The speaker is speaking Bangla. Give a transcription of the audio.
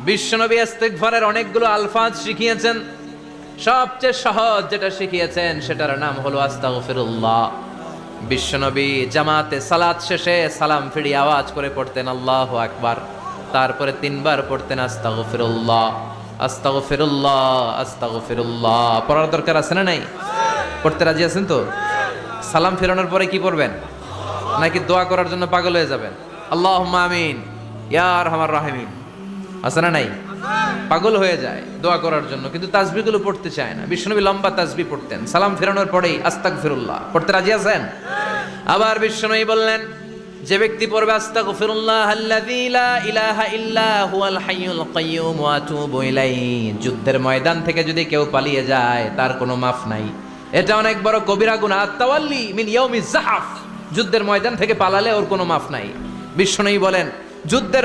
বিশ্বনবী ইস্তিগফারের অনেকগুলো আলফাজ শিখিয়েছেন। সবচেয়ে সহজ যেটা শিখিয়েছেন সেটার নাম হলো আস্তাগফিরুল্লাহ। বিশ্বনবী জামাতে সালাত শেষে সালাম ফিরিয়ে আওয়াজ করে পড়তেন আল্লাহু আকবার, তারপরে 3 বার পড়তেন আস্তাগফিরুল্লাহ আস্তাগফিরুল্লাহ আস্তাগফিরুল্লাহ। পড়ার দরকার আছে না নাই? পড়তে রাজি আছেন তো? সালাম ফেরানোর পরে কি পড়বেন? নাকি দোয়া করার জন্য পাগল হয়ে যাবেন? আল্লাহুম্মা আমিন ইয়া আরহামার রাহিমিন আছে না নাই? পাগল হয়ে যায় দোয়া করার জন্য, কিন্তু তাসবিহগুলো পড়তে চায় না। বিশ্বনবী লম্বা তাসবিহ পড়তেন, সালাম ফেরানোর পরেই আস্তাগফিরুল্লাহ পড়তে রাজি আছেন? আবার বিশ্বনবী বললেন, যে ব্যক্তি পড়বে আস্তাগফিরুল্লাহ আল্লাযী লা ইলাহা ইল্লা হুয়াল হাইয়ুল কাইয়্যুম ওয়া আতুবু ইলাইহি, যুদ্ধের ময়দান থেকে যদি কেউ পালিয়ে যায় তার কোনো মাফ নাই। এটা অনেক বড় কবিরা গুনাহ। আত-তাওয়াল্লি মিন ইয়াউমিজ যাহফ, যুদ্ধের ময়দান থেকে পালালে ওর কোনো মাফ নাই। বিশ্বনবী বলেন, যুদ্ধের